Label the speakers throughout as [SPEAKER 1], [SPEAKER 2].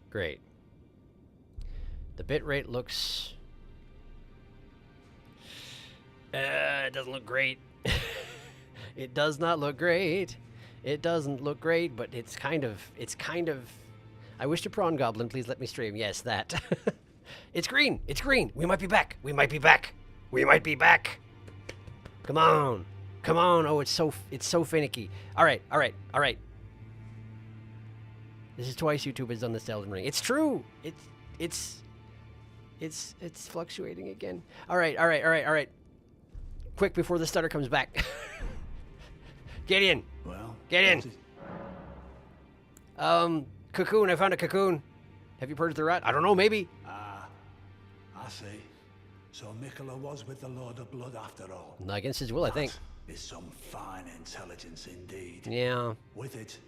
[SPEAKER 1] Great. The bitrate looks... it doesn't look great. It does not look great. It doesn't look great, but it's kind of... I wish to prawn goblin, please let me stream. Yes, that. It's green. It's green. We might be back. We might be back. We might be back. Come on. Come on. Oh, it's so finicky. All right. All right. All right. This is twice YouTube has done this to Elden Ring. It's true. It's fluctuating again. All right. All right. All right. All right. Quick before the stutter comes back. Get in.
[SPEAKER 2] Well,
[SPEAKER 1] get in. Cocoon. I found a cocoon. Have you purged the rat? I don't know. Maybe.
[SPEAKER 2] I see. So Mikola was with the Lord of Blood after all.
[SPEAKER 1] Not against his will, I think.
[SPEAKER 2] That is some fine intelligence indeed.
[SPEAKER 1] Yeah.
[SPEAKER 2] With it,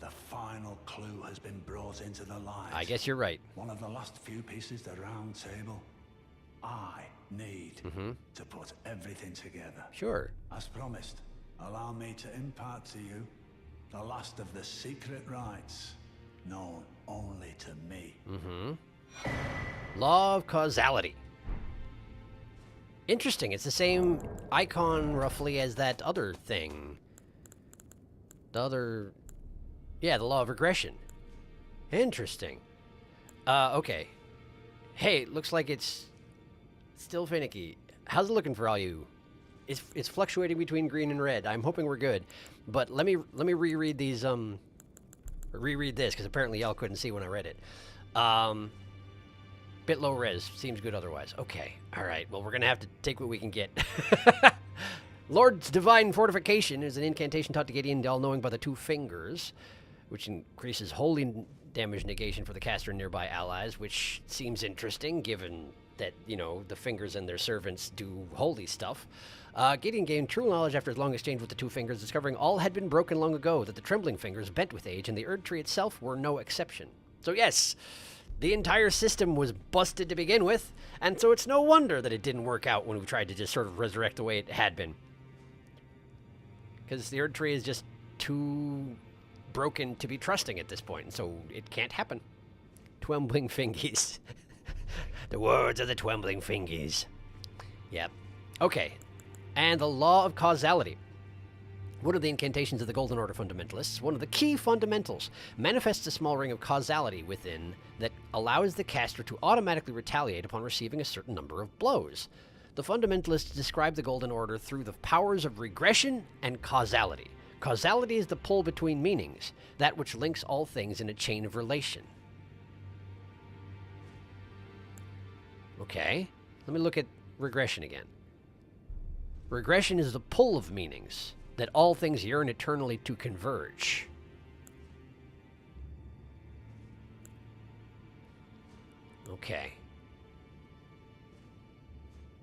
[SPEAKER 2] the final clue has been brought into the light.
[SPEAKER 1] I guess you're right.
[SPEAKER 2] One of the last few pieces of the round table. I need to put everything together.
[SPEAKER 1] Sure.
[SPEAKER 2] As promised, allow me to impart to you the last of the secret rites known only to me.
[SPEAKER 1] Law of causality. Interesting. It's the same icon, roughly, as that other thing. Yeah, the law of regression. Interesting. Okay. Hey, looks like it's still finicky. How's it looking for all you? It's fluctuating between green and red. I'm hoping we're good. But let me reread these, reread this, because apparently y'all couldn't see when I read it. Bit low res. Seems good otherwise. Okay. All right. Well, we're going to have to take what we can get. Lord's Divine Fortification is an incantation taught to Gideon, all-knowing by the two fingers, which increases holy damage negation for the caster and nearby allies, which seems interesting, given that, you know, the fingers and their servants do holy stuff. Gideon gained true knowledge after his long exchange with the two fingers, discovering all had been broken long ago, that the trembling fingers, bent with age, and the Erd tree itself were no exception. So yes, the entire system was busted to begin with, and so it's no wonder that it didn't work out when we tried to just sort of resurrect the way it had been. Because the Erd tree is just too broken to be trusting at this point, and so it can't happen. Twembling fingies. The words of the twembling fingies. Yep. Okay. And the law of causality. One of the incantations of the Golden Order fundamentalists, one of the key fundamentals, manifests a small ring of causality within that allows the caster to automatically retaliate upon receiving a certain number of blows. The fundamentalists describe the Golden Order through the powers of regression and causality. Causality is the pull between meanings, that which links all things in a chain of relation. Okay, let me look at regression again. Regression is the pull of meanings, that all things yearn eternally to converge. Okay.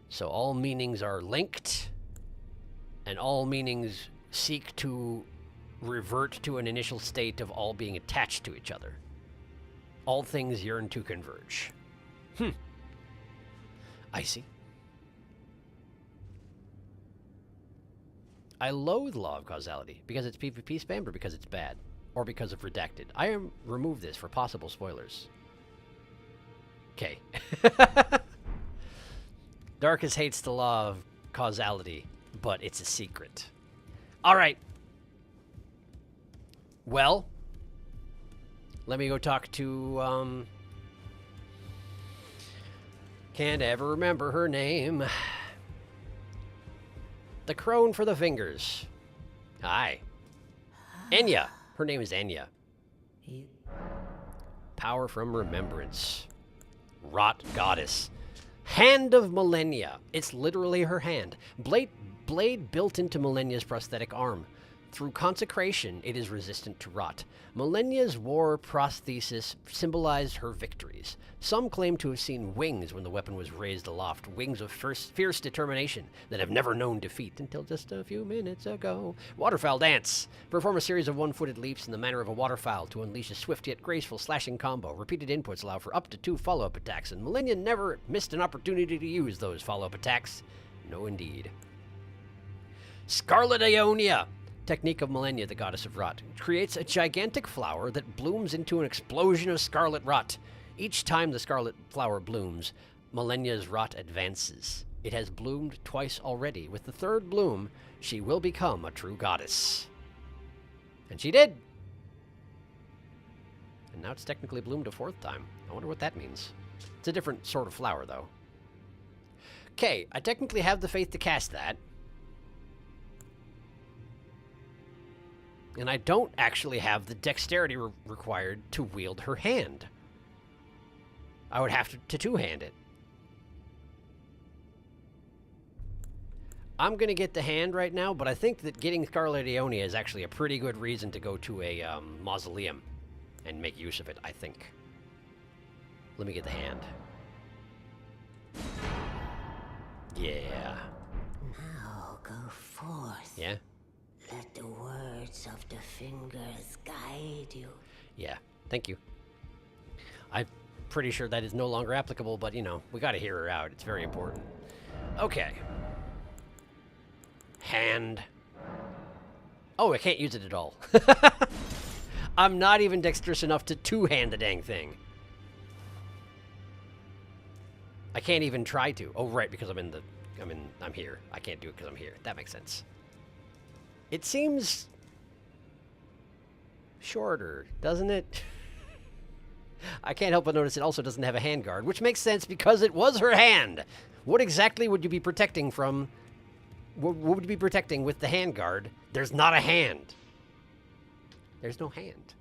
[SPEAKER 1] So all meanings are linked, and all meanings seek to revert to an initial state of all being attached to each other. All things yearn to converge. I see. I loathe law of causality because it's PvP spam or because it's bad or because of redacted. I remove this for possible spoilers. Okay. Darkus hates the law of causality, but it's a secret. All right. Well, let me go talk to, can't ever remember her name. The crone for the fingers. Hi. Enya. Her name is Enya. Power from remembrance. Rot goddess. Hand of Millennia. It's literally her hand. Blade built into Millennia's prosthetic arm. Through consecration, it is resistant to rot. Millennia's war prosthesis symbolized her victories. Some claim to have seen wings when the weapon was raised aloft, wings of fierce determination that have never known defeat until just a few minutes ago. Waterfowl dance. Perform a series of one-footed leaps in the manner of a waterfowl to unleash a swift yet graceful slashing combo. Repeated inputs allow for up to 2 follow-up attacks, and Millennia never missed an opportunity to use those follow-up attacks. No, indeed. Scarlet Ionia. Technique of Malenia, the goddess of rot. Creates a gigantic flower that blooms into an explosion of scarlet rot. Each time the scarlet flower blooms, Malenia's rot advances. It has bloomed twice already. With the third bloom, she will become a true goddess. And she did! And now it's technically bloomed a fourth time. I wonder what that means. It's a different sort of flower, though. Okay, I technically have the faith to cast that. And I don't actually have the dexterity required to wield her hand. I would have to two-hand it. I'm going to get the hand right now, but I think that getting Scarlet Aeonia is actually a pretty good reason to go to a mausoleum and make use of it, I think. Let me get the hand. Yeah.
[SPEAKER 3] Now go forth.
[SPEAKER 1] Yeah?
[SPEAKER 3] Let the words of the fingers guide you.
[SPEAKER 1] Yeah, thank you. I'm pretty sure that is no longer applicable, but, you know, we got to hear her out. It's very important. Okay. Hand. Oh, I can't use it at all. I'm not even dexterous enough to two-hand the dang thing. I can't even try to. Oh, right, because I'm here. I can't do it because I'm here. That makes sense. It seems shorter, doesn't it? I can't help but notice it also doesn't have a hand guard, which makes sense because it was her hand. What exactly would you be protecting from? What would you be protecting with the hand guard? There's not a hand. There's no hand.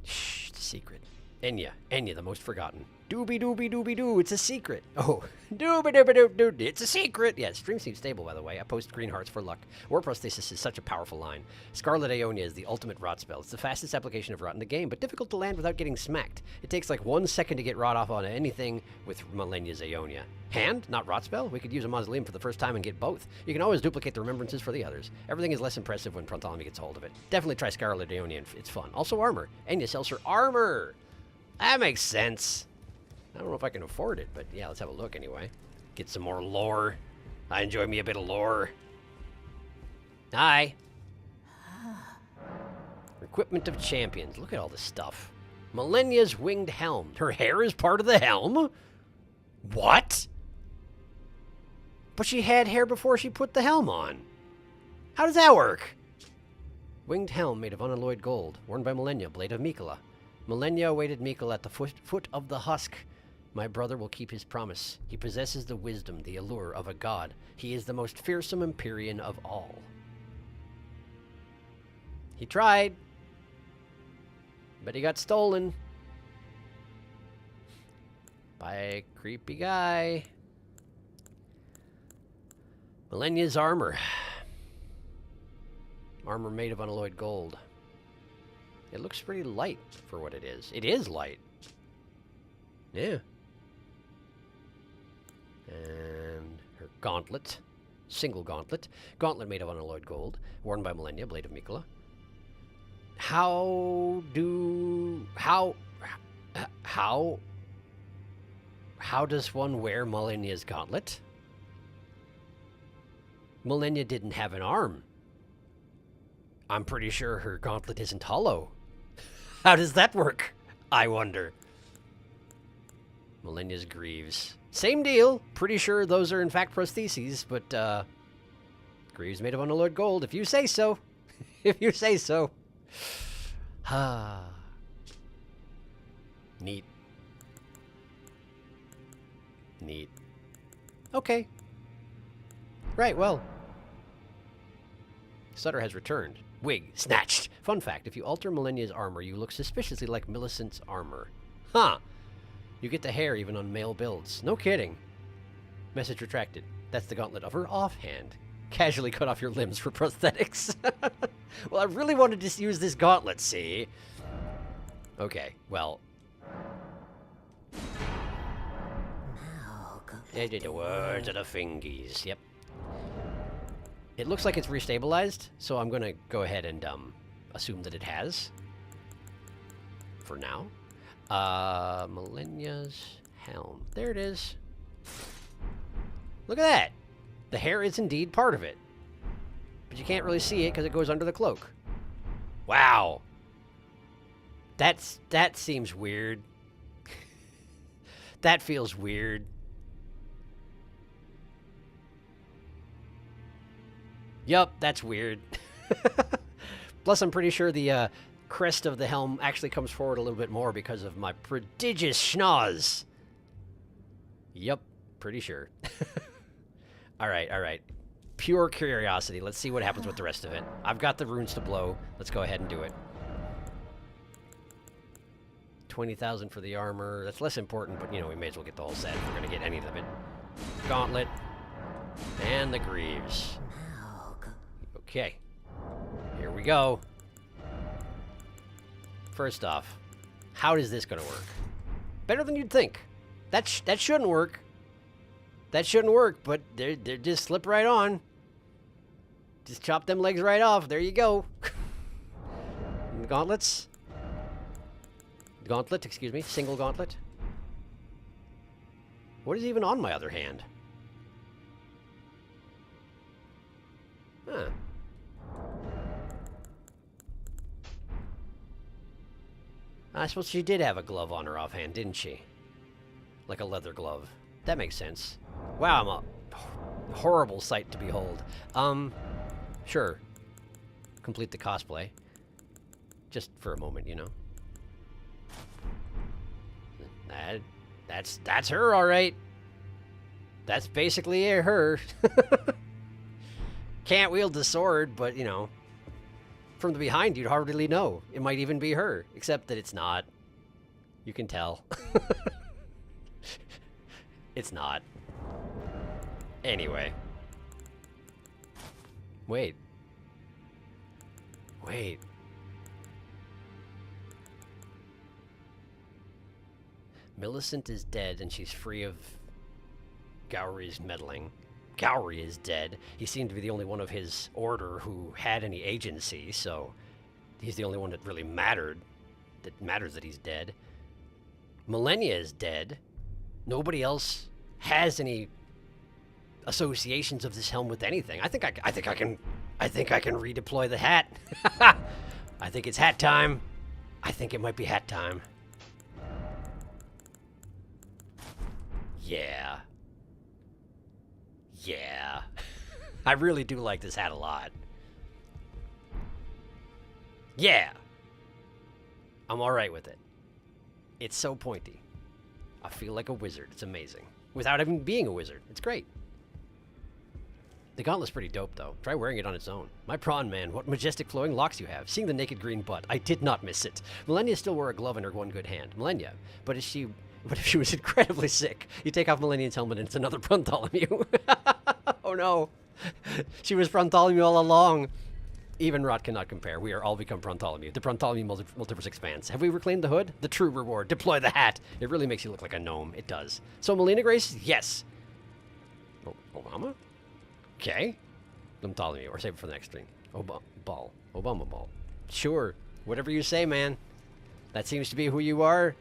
[SPEAKER 1] Shh, it's a secret. Enya, the most forgotten. Doobie doobie doobie doo, it's a secret. Oh, doobie doobie doo doo, it's a secret. Yeah, stream seems stable, by the way. I post green hearts for luck. War prosthesis is such a powerful line. Scarlet Aeonia is the ultimate rot spell. It's the fastest application of rot in the game, but difficult to land without getting smacked. It takes like 1 second to get rot off on anything with Malenia's Aeonia. Hand, not rot spell? We could use a mausoleum for the first time and get both. You can always duplicate the remembrances for the others. Everything is less impressive when Bartholomew gets a hold of it. Definitely try Scarlet Aeonia, it's fun. Also armor. Enya sells her armor. That makes sense. I don't know if I can afford it, but yeah, let's have a look anyway. Get some more lore. I enjoy me a bit of lore. Hi. Equipment of champions. Look at all this stuff. Malenia's winged helm. Her hair is part of the helm? What? But she had hair before she put the helm on. How does that work? Winged helm made of unalloyed gold, worn by Malenia, blade of Mikola. Malenia awaited Mikola at the foot of the husk. My brother will keep his promise. He possesses the wisdom, the allure of a god. He is the most fearsome Empyrean of all. He tried, but he got stolen by a creepy guy. Malenia's armor. Armor made of unalloyed gold. It looks pretty light for what it is. It is light. Yeah. And her gauntlet. Single gauntlet. Gauntlet made of unalloyed gold. Worn by Malenia, blade of Mikola. How does one wear Malenia's gauntlet? Malenia didn't have an arm. I'm pretty sure her gauntlet isn't hollow. How does that work? I wonder. Malenia's greaves. Same deal. Pretty sure those are in fact prostheses, but greaves made of unalloyed gold, if you say so. If you say so. Ah. Neat. Neat. Okay. Right, well. Sutter has returned. Wig snatched. Fun fact, if you alter Malenia's armor, you look suspiciously like Millicent's armor. Huh. You get the hair even on male builds. No kidding. Message retracted. That's the gauntlet of her offhand. Casually cut off your limbs for prosthetics. Well, I really wanted to use this gauntlet, see? Okay, well. They did the words of the fingies. Yep. It looks like it's restabilized, so I'm going to go ahead and assume that it has. For now. Malenia's helm. There it is. Look at that. The hair is indeed part of it. but you can't really see it because it goes under the cloak. Wow. That seems weird. That feels weird. Yup, that's weird. Plus, I'm pretty sure the crest of the helm actually comes forward a little bit more because of my prodigious schnoz. Yup, pretty sure. All right. Pure curiosity. Let's see what happens with the rest of it. I've got the runes to blow. Let's go ahead and do it. 20,000 for the armor. That's less important, but, you know, we may as well get the whole set if we're going to get any of it. Gauntlet. And the greaves. Okay. Here we go. First off, how is this going to work? Better than you'd think. That shouldn't work. That shouldn't work, but they just slip right on. Just chop them legs right off. There you go. Gauntlets. Gauntlet, excuse me. Single gauntlet. What is even on my other hand? Huh. I suppose she did have a glove on her offhand, didn't she? Like a leather glove. That makes sense. Wow, I'm a horrible sight to behold. Sure. Complete the cosplay. Just for a moment, you know. That's her, all right. That's basically her. Can't wield the sword, but, you know, from the behind, you'd hardly know. It might even be her, except that it's not. You can tell. It's not. Anyway. Wait. Millicent is dead, and she's free of Gowry's meddling. Gowry is dead. He seemed to be the only one of his order who had any agency, so he's the only one that really mattered. That matters that he's dead. Millennia is dead. Nobody else has any associations of this helm with anything. I think I can redeploy the hat. I think it's hat time. I think it might be hat time. Yeah. I really do like this hat a lot. Yeah. I'm alright with it. It's so pointy. I feel like a wizard. It's amazing. Without even being a wizard. It's great. The gauntlet's pretty dope, though. Try wearing it on its own. My prawn man, what majestic flowing locks you have. Seeing the naked green butt, I did not miss it. Millennia still wore a glove in her one good hand. Millennia. But if she was incredibly sick? You take off Millennia's helmet and it's another Bartholomew. Oh no. She was Bartholomew all along. Even Rot cannot compare. We are all become Bartholomew. The Bartholomew multiverse expands. Have we reclaimed the hood? The true reward. Deploy the hat. It really makes you look like a gnome. It does. So Melina Grace? Yes. Obama? Okay. Bartholomew. Or save it for the next stream. Obama ball. Sure. Whatever you say, man. That seems to be who you are.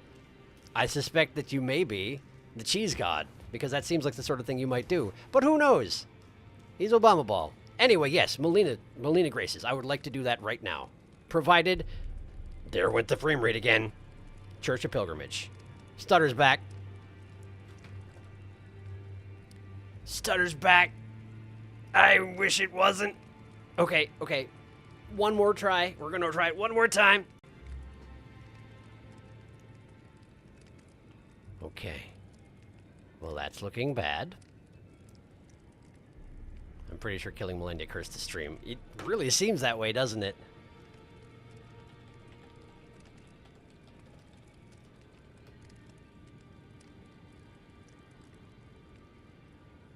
[SPEAKER 1] I suspect that you may be the cheese god, because that seems like the sort of thing you might do. But who knows? He's Obama ball. Anyway, yes, Melina Graces. I would like to do that right now. Provided, there went the frame rate again. Church of Pilgrimage. Stutter's back. Stutter's back. I wish it wasn't. Okay. One more try. We're going to try it one more time. Okay. Well, that's looking bad. I'm pretty sure killing Millennia cursed the stream. It really seems that way, doesn't it?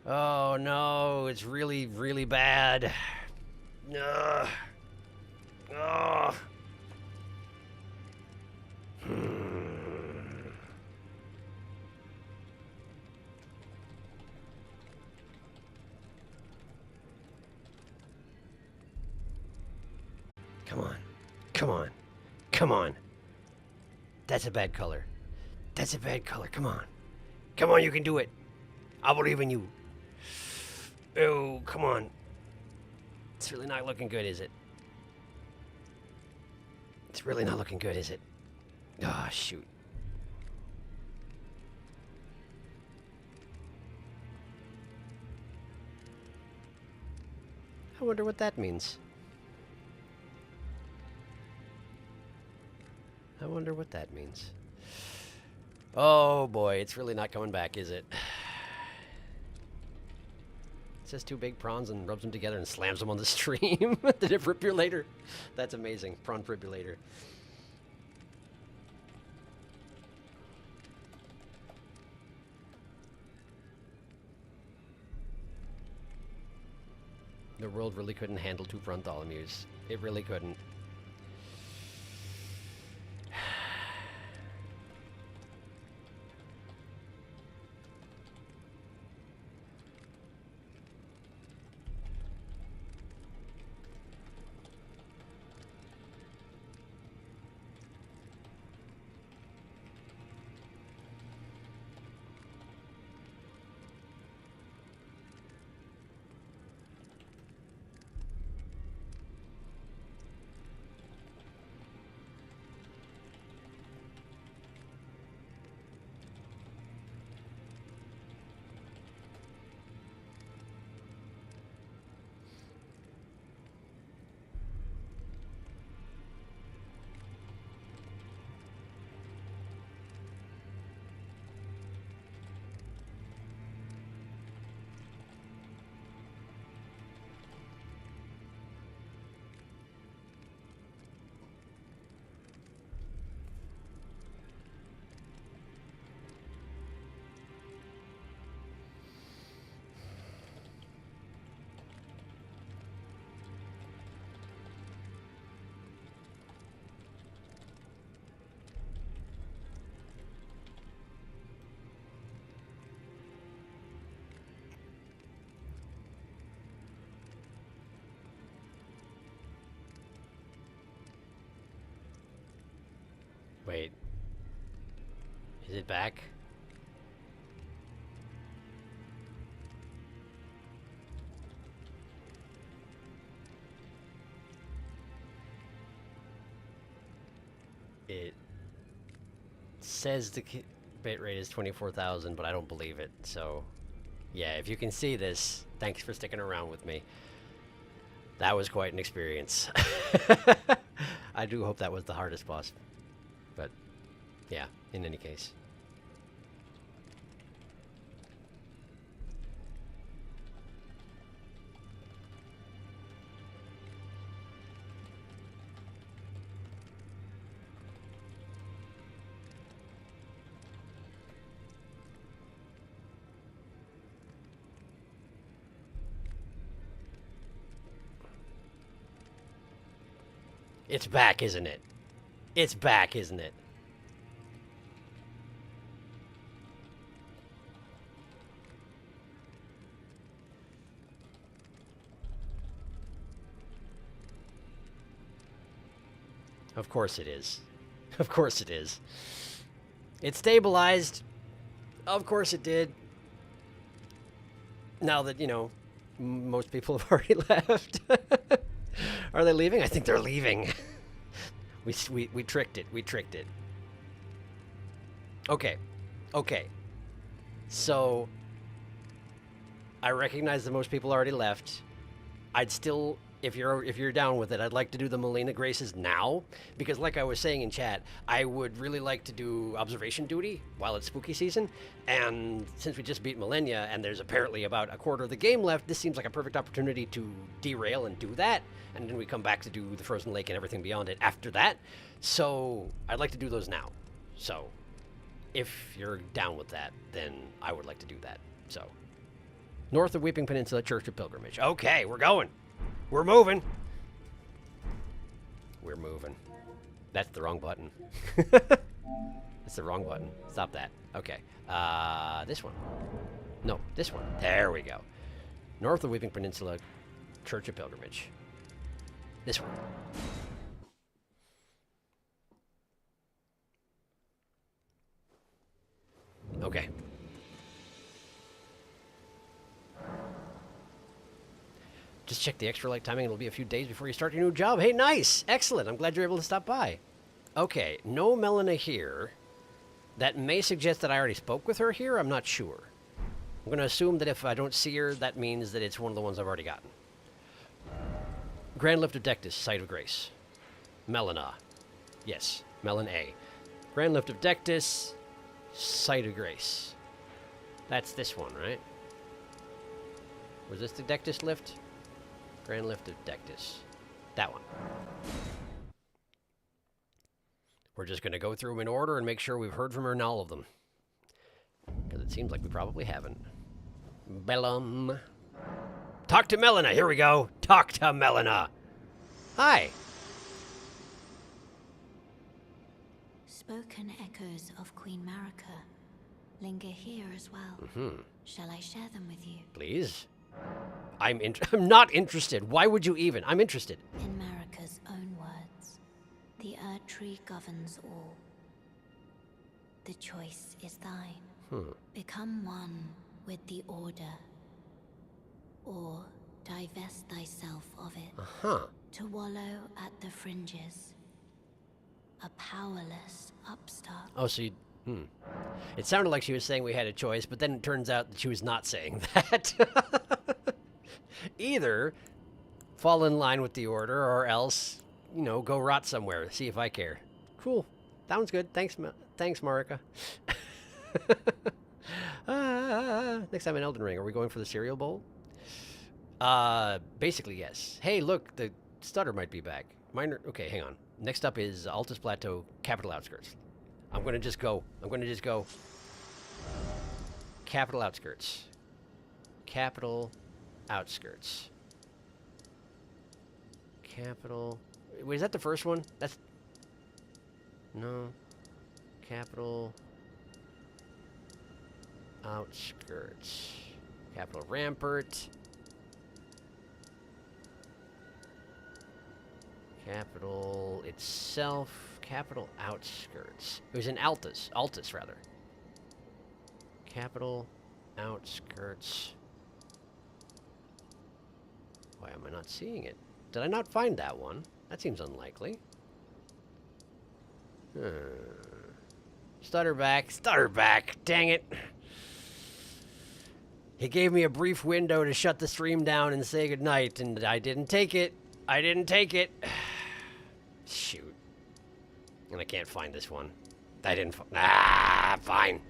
[SPEAKER 1] Oh no, it's really, really bad. Ugh. Oh. Come on. That's a bad color. Come on, you can do it. I believe in you. Oh, come on. It's really not looking good, is it? It's really not looking good, is it? Ah, shoot. I wonder what that means. I wonder what that means. Oh boy, it's really not coming back, is it? It says 2 big prawns and rubs them together and slams them on the stream. The defibrillator. That's amazing. Prawn defibrillator. The world really couldn't handle 2 Bartholomews. It really couldn't. Wait. Is it back? It says the bit rate is 24,000, but I don't believe it. So, yeah, if you can see this, thanks for sticking around with me. That was quite an experience. I do hope that was the hardest boss. But, yeah, in any case. It's back, isn't it? It's back, isn't it? Of course it is. Of course it is. It stabilized. Of course it did. Now that, you know, most people have already left. Are they leaving? I think they're leaving. We tricked it. We tricked it. Okay. Okay. So, I recognize that most people already left. I'd still, if you're down with it, I'd like to do the Melina Graces now, because like I was saying in chat, I would really like to do observation duty while it's spooky season, and since we just beat Millennia and there's apparently about a quarter of the game left, this seems like a perfect opportunity to derail and do that, and then we come back to do the Frozen Lake and everything beyond it after that. So I'd like to do those now. So if you're down with that, then I would like to do that. So north of Weeping Peninsula, Church of Pilgrimage. Okay, we're going. We're moving. We're moving. That's the wrong button. That's the wrong button. Stop that. Okay. This one. No, this one. There we go. North of Weeping Peninsula, Church of Pilgrimage. This one. Okay. Just check the extra light timing. It'll be a few days before you start your new job. Hey, nice. Excellent. I'm glad you're able to stop by. Okay, no Melina here. That may suggest that I already spoke with her here. I'm not sure. I'm going to assume that if I don't see her, that means that it's one of the ones I've already gotten. Grand Lift of Dectus, Site of Grace. Melina. Yes, Melon A. Grand Lift of Dectus, Site of Grace. That's this one, right? Was this the Dectus lift? Grand Lift of Dectus. That one. We're just going to go through them in order and make sure we've heard from her in all of them. Because it seems like we probably haven't. Bellum. Talk to Melina. Here we go. Talk to Melina. Hi.
[SPEAKER 3] Spoken echoes of Queen Marika linger here as well.
[SPEAKER 1] Mm-hmm.
[SPEAKER 3] Shall I share them with you?
[SPEAKER 1] Please. I'm not interested. Why would you even? I'm interested.
[SPEAKER 3] In Marika's own words, the Erd Tree governs all. The choice is thine. Become one with the Order, or divest thyself of it. To wallow at the fringes. A powerless upstart.
[SPEAKER 1] Oh, so you... It sounded like she was saying we had a choice, but then it turns out that she was not saying that. Either fall in line with the Order, or else, you know, go rot somewhere. See if I care. Cool. Sounds good. Thanks, Marika. Next time in Elden Ring, are we going for the cereal bowl? Basically, yes. Hey, look, the stutter might be back. Minor... Okay, hang on. Next up is Altus Plateau, Capital Outskirts. I'm going to just go. Capital Outskirts. Capital Outskirts. Capital... Wait, is that the first one? That's... No. Capital... Outskirts. Capital Rampart. Capital itself. Capital Outskirts. It was in Altus. Altus, rather. Capital Outskirts. Why am I not seeing it? Did I not find that one? That seems unlikely. Stutter back. Dang it. He gave me a brief window to shut the stream down and say goodnight, and I didn't take it. Shoot. And I can't find this one. Fine.